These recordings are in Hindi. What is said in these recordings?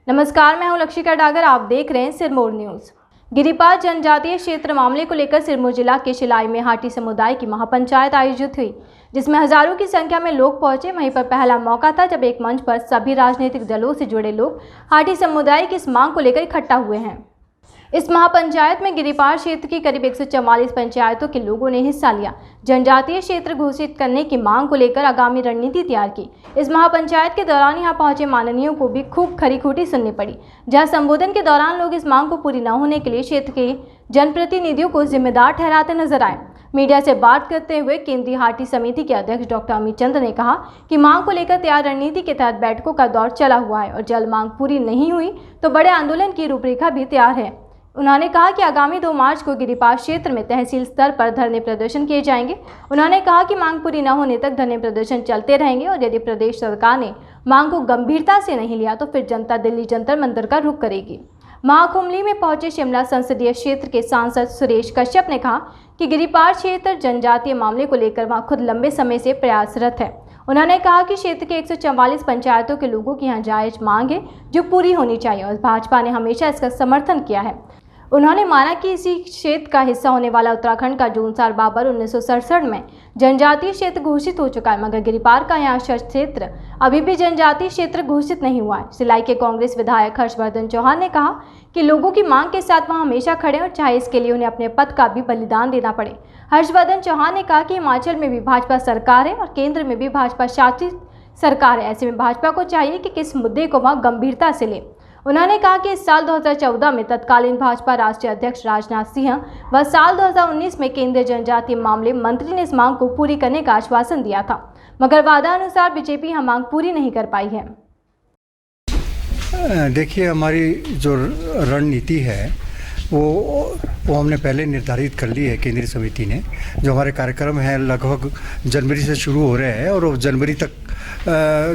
नमस्कार, मैं हूं लक्षिका डागर। आप देख रहे हैं सिरमौर न्यूज। गिरिपार जनजातीय क्षेत्र मामले को लेकर सिरमौर जिला के शिलाई में हाटी समुदाय की महापंचायत आयोजित हुई, जिसमें हजारों की संख्या में लोग पहुंचे। वहीं पर पहला मौका था जब एक मंच पर सभी राजनीतिक दलों से जुड़े लोग हाटी समुदाय की इस मांग को लेकर इकट्ठा हुए हैं। इस महापंचायत में गिरिपार क्षेत्र की करीब 144 पंचायतों के लोगों ने हिस्सा लिया। जनजातीय क्षेत्र घोषित करने की मांग को लेकर आगामी रणनीति तैयार की। इस महापंचायत के दौरान यहां पहुंचे माननीयों को भी खूब खरी खोटी सुननी पड़ी, जहां संबोधन के दौरान लोग इस मांग को पूरी न होने के लिए क्षेत्र के जनप्रतिनिधियों को जिम्मेदार ठहराते नजर आए। मीडिया से बात करते हुए केंद्रीय हाटी समिति के अध्यक्ष डॉक्टर अमित चंद ने कहा कि मांग को लेकर तैयार रणनीति के तहत बैठकों का दौर चला हुआ है और जल्द मांग पूरी नहीं हुई तो बड़े आंदोलन की रूपरेखा भी तैयार है। उन्होंने कहा कि आगामी 2 मार्च को गिरिपार क्षेत्र में तहसील स्तर पर धरने प्रदर्शन किए जाएंगे। उन्होंने कहा कि मांग पूरी न होने तक धरने प्रदर्शन चलते रहेंगे और यदि प्रदेश सरकार ने मांग को गंभीरता से नहीं लिया तो फिर जनता दिल्ली जंतर मंतर का रुख करेगी। महाकुंभली में पहुंचे शिमला संसदीय क्षेत्र के सांसद सुरेश कश्यप ने कहा कि गिरिपार क्षेत्र जनजातीय मामले को लेकर वहां खुद लंबे समय से प्रयासरत है। उन्होंने कहा कि क्षेत्र के 144 पंचायतों के लोगों की यहाँ जायज मांग है जो पूरी होनी चाहिए और भाजपा ने हमेशा इसका समर्थन किया है। उन्होंने माना कि इसी क्षेत्र का हिस्सा होने वाला उत्तराखंड का जोनसार बाबर 1967 में जनजातीय क्षेत्र घोषित हो चुका है, मगर गिरिपार का यहाँ क्षेत्र अभी भी जनजातीय क्षेत्र घोषित नहीं हुआ है। सिलाई के कांग्रेस विधायक हर्षवर्धन चौहान ने कहा कि लोगों की मांग के साथ वह हमेशा खड़े और चाहे इसके लिए उन्हें अपने पद का भी बलिदान देना पड़े। हर्षवर्धन चौहान ने कहा कि हिमाचल में भी भाजपा सरकार है और केंद्र में भी भाजपा शासित सरकार है। ऐसे में भाजपा को चाहिए कि किस मुद्दे को वह गंभीरता से ले। उन्होंने कहा कि इस साल 2014 में तत्कालीन भाजपा राष्ट्रीय अध्यक्ष राजनाथ सिंह व साल 2019 में केंद्रीय जनजातीय मामले मंत्री ने इस मांग को पूरी करने का आश्वासन दिया था, मगर वादा अनुसार बीजेपी यह मांग पूरी नहीं कर पाई है। देखिए, हमारी जो रणनीति है वो हमने पहले निर्धारित कर ली है केंद्रीय समिति ने। जो हमारे कार्यक्रम है लगभग जनवरी से शुरू हो रहे हैं और वो जनवरी तक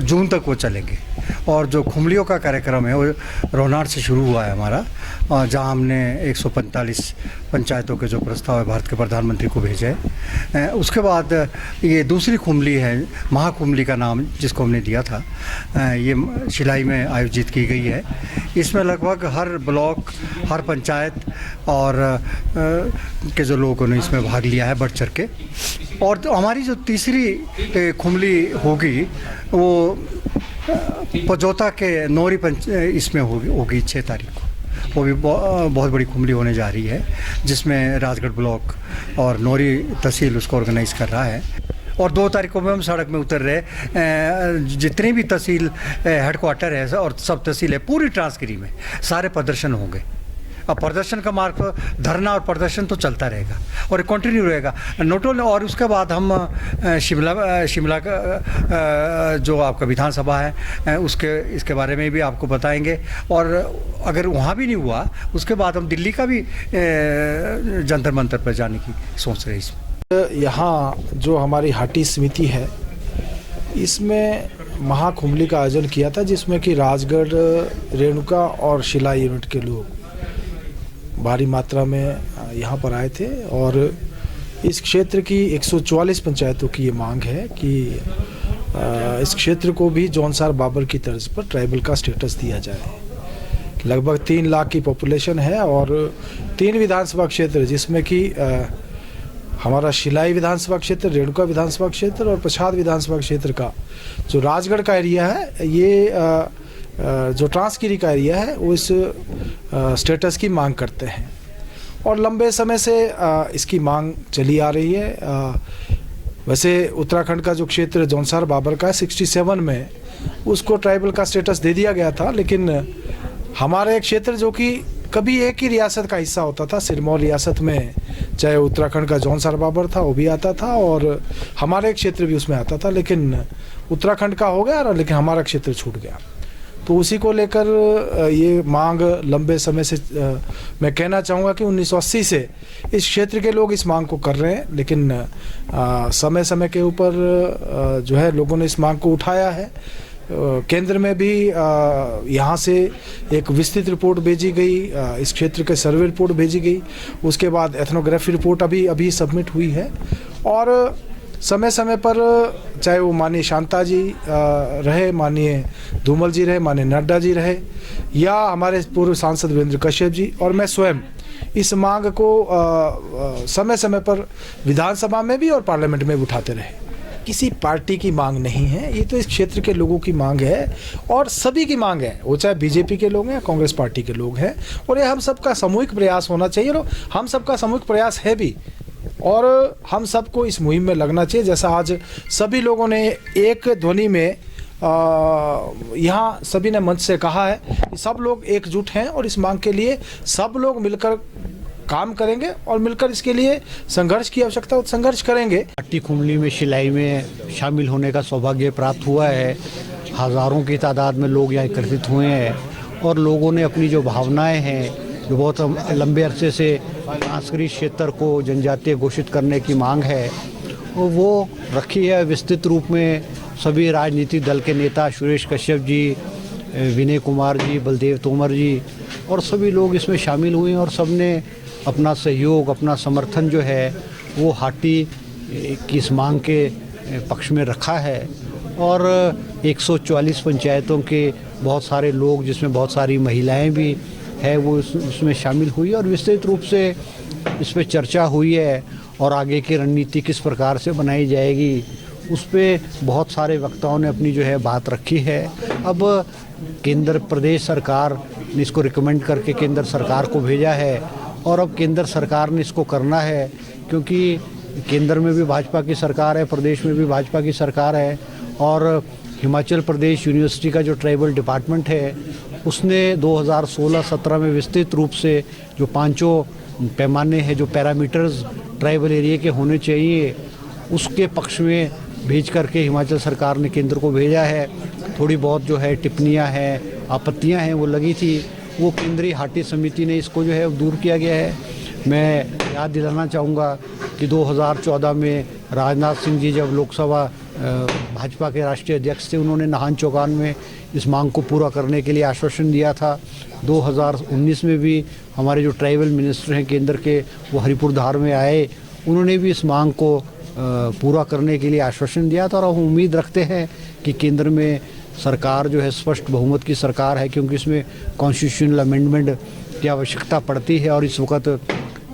जून तक वो चलेंगे। और जो खुमलियों का कार्यक्रम है वो रोनार से शुरू हुआ है हमारा, जहां हमने 145 पंचायतों के जो प्रस्ताव है भारत के प्रधानमंत्री को भेजे हैं। उसके बाद ये दूसरी खुमली है, महाकुंभली का नाम जिसको हमने दिया था, ये शिलाई में आयोजित की गई है। इसमें लगभग हर ब्लॉक, हर पंचायत और के जो लोगों ने इसमें भाग लिया है बढ़ चढ़ के। और तो हमारी जो तीसरी खुमली होगी वो पजोता के नौरी इसमें होगी 6 तारीख को। वो भी बहुत बड़ी खुमली होने जा रही है, जिसमें राजगढ़ ब्लॉक और नौरी तहसील उसको ऑर्गेनाइज कर रहा है। और 2 तारीख को में हम सड़क में उतर रहे, जितनी भी तहसील हेडक्वार्टर है और सब तहसील है पूरी ट्रांसगिरी में सारे प्रदर्शन होंगे। अब प्रदर्शन का मार्ग पर धरना और प्रदर्शन तो चलता रहेगा और कंटिन्यू रहेगा नोट ओनली। और उसके बाद हम शिमला का जो आपका विधानसभा है इसके बारे में भी आपको बताएंगे। और अगर वहाँ भी नहीं हुआ उसके बाद हम दिल्ली का भी जंतर मंतर पर जाने की सोच रहे हैं। इसमें यहाँ जो हमारी हाटी समिति है इसमें महाकुंभली का आयोजन किया था, जिसमें कि राजगढ़, रेणुका और शिलाई यूनिट के लोग भारी मात्रा में यहाँ पर आए थे। और इस क्षेत्र की 144 पंचायतों की ये मांग है कि इस क्षेत्र को भी जोनसार बाबर की तर्ज पर ट्राइबल का स्टेटस दिया जाए। लगभग 3 लाख की पॉपुलेशन है और 3 विधानसभा क्षेत्र, जिसमें कि हमारा शिलाई विधानसभा क्षेत्र, रेणुका विधानसभा क्षेत्र और पछाद विधानसभा क्षेत्र का जो राजगढ़ का एरिया है, ये जो ट्रांसगिरी का एरिया है वो इस स्टेटस की मांग करते हैं और लंबे समय से इसकी मांग चली आ रही है। वैसे उत्तराखंड का जो क्षेत्र जोनसार बाबर का है 67 में उसको ट्राइबल का स्टेटस दे दिया गया था, लेकिन हमारे क्षेत्र जो कि कभी एक ही रियासत का हिस्सा होता था, सिरमौर रियासत में चाहे उत्तराखंड का जोनसार बाबर था वो भी आता था और हमारे क्षेत्र भी उसमें आता था, लेकिन उत्तराखंड का हो गया लेकिन हमारा क्षेत्र छूट गया। तो उसी को लेकर ये मांग लंबे समय से मैं कहना चाहूँगा कि 1980 से इस क्षेत्र के लोग इस मांग को कर रहे हैं, लेकिन समय समय के ऊपर जो है लोगों ने इस मांग को उठाया है। केंद्र में भी यहाँ से एक विस्तृत रिपोर्ट भेजी गई, इस क्षेत्र के सर्वे रिपोर्ट भेजी गई, उसके बाद एथनोग्राफी रिपोर्ट अभी सबमिट हुई है और समय समय पर चाहे वो माननीय शांता जी रहे, माननीय धूमल जी रहे, माननीय नड्डा जी रहे, या हमारे पूर्व सांसद वीरेंद्र कश्यप जी और मैं स्वयं इस मांग को समय समय पर विधानसभा में भी और पार्लियामेंट में भी उठाते रहे। किसी पार्टी की मांग नहीं है, ये तो इस क्षेत्र के लोगों की मांग है और सभी की मांग है, वो चाहे बीजेपी के लोग हैं, कांग्रेस पार्टी के लोग हैं, और ये हम सबका सामूहिक प्रयास होना चाहिए और हम सबका सामूहिक प्रयास है भी, और हम सबको इस मुहिम में लगना चाहिए। जैसा आज सभी लोगों ने एक ध्वनि में यहाँ सभी ने मंच से कहा है कि सब लोग एकजुट हैं और इस मांग के लिए सब लोग मिलकर काम करेंगे और मिलकर इसके लिए संघर्ष की आवश्यकता हो संघर्ष करेंगे। हट्टी खुमली में शिलाई में शामिल होने का सौभाग्य प्राप्त हुआ है। हज़ारों की तादाद में लोग यहाँ एकत्रित हुए हैं और लोगों ने अपनी जो भावनाएं हैं, जो बहुत लंबे अरसे से सांस्कृतिक क्षेत्र को जनजातीय घोषित करने की मांग है, वो रखी है। विस्तृत रूप में सभी राजनीतिक दल के नेता सुरेश कश्यप जी, विनय कुमार जी, बलदेव तोमर जी और सभी लोग इसमें शामिल हुए और सब ने अपना सहयोग, अपना समर्थन जो है वो हाटी की इस मांग के पक्ष में रखा है। और 144 पंचायतों के बहुत सारे लोग, जिसमें बहुत सारी महिलाएं भी है, वो उसमें शामिल हुई और विस्तृत रूप से इस पर चर्चा हुई है और आगे की रणनीति किस प्रकार से बनाई जाएगी उस पर बहुत सारे वक्ताओं ने अपनी जो है बात रखी है। अब केंद्र प्रदेश सरकार ने इसको रिकमेंड करके केंद्र सरकार को भेजा है और अब केंद्र सरकार ने इसको करना है, क्योंकि केंद्र में भी भाजपा की सरकार है, प्रदेश में भी भाजपा की सरकार है और हिमाचल प्रदेश यूनिवर्सिटी का जो ट्राइबल डिपार्टमेंट है उसने 2016-17 में विस्तृत रूप से जो पांचों पैमाने हैं, जो पैरामीटर्स ट्राइबल एरिया के होने चाहिए, उसके पक्ष में भेज करके हिमाचल सरकार ने केंद्र को भेजा है। थोड़ी बहुत जो है टिप्पणियां हैं, आपत्तियां हैं वो लगी थी, वो केंद्रीय हाटी समिति ने इसको जो है दूर किया गया है। मैं याद दिलाना चाहूँगा कि 2014 में राजनाथ सिंह जी जब लोकसभा भाजपा के राष्ट्रीय अध्यक्ष थे, उन्होंने नाहन चौगान में इस मांग को पूरा करने के लिए आश्वासन दिया था। 2019 में भी हमारे जो ट्राइबल मिनिस्टर हैं केंद्र के, वो हरिपुर धार में आए, उन्होंने भी इस मांग को पूरा करने के लिए आश्वासन दिया था और हम उम्मीद रखते हैं कि केंद्र में सरकार जो है स्पष्ट बहुमत की सरकार है, क्योंकि इसमें कॉन्स्टिट्यूशनल अमेंडमेंट की आवश्यकता पड़ती है और इस वक्त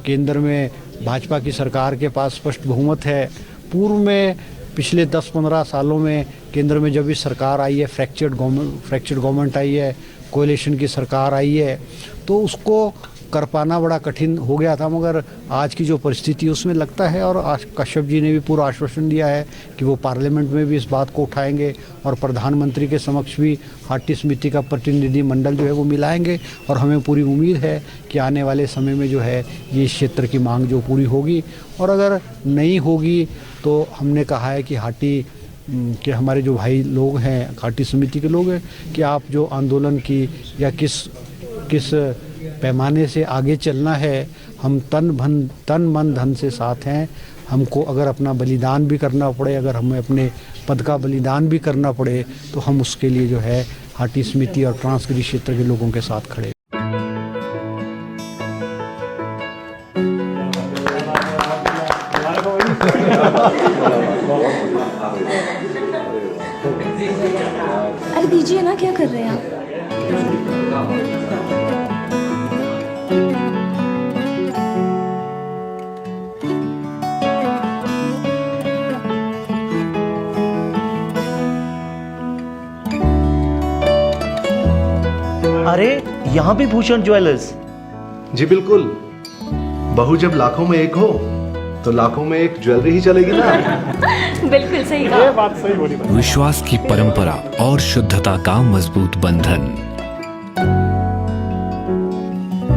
केंद्र में भाजपा की सरकार के पास स्पष्ट बहुमत है। पूर्व में पिछले 10-15 सालों में केंद्र में जब भी सरकार आई है, फ्रैक्चर्ड गवर्नमेंट आई है, कोएलिशन की सरकार आई है, तो उसको कर पाना बड़ा कठिन हो गया था, मगर आज की जो परिस्थिति उसमें लगता है, और कश्यप जी ने भी पूरा आश्वासन दिया है कि वो पार्लियामेंट में भी इस बात को उठाएंगे और प्रधानमंत्री के समक्ष भी हाटी समिति का प्रतिनिधि मंडल जो है वो मिलाएंगे और हमें पूरी उम्मीद है कि आने वाले समय में जो है ये क्षेत्र की मांग जो पूरी होगी। और अगर नहीं होगी तो हमने कहा है कि हाटी के हमारे जो भाई लोग हैं, हाटी समिति के लोग हैं, कि आप जो आंदोलन की या किस पैमाने से आगे चलना है, हम तन मन धन से साथ हैं। हमको अगर अपना बलिदान भी करना पड़े, अगर हमें अपने पद का बलिदान भी करना पड़े, तो हम उसके लिए जो है हाटी समिति और ट्रांसगिरी क्षेत्र के लोगों के साथ खड़े। अरे दीजिए ना, क्या कर रहे हैं आप? अरे यहाँ भी भूषण ज्वेलर्स। जी बिल्कुल, बहू जब लाखों में एक हो तो लाखों में एक ज्वेलरी ही चलेगी ना। बिल्कुल सही कहा। ये बात सही बोली। विश्वास की परंपरा और शुद्धता का मजबूत बंधन,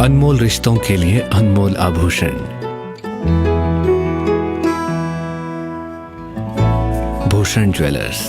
अनमोल रिश्तों के लिए अनमोल आभूषण, भूषण ज्वेलर्स।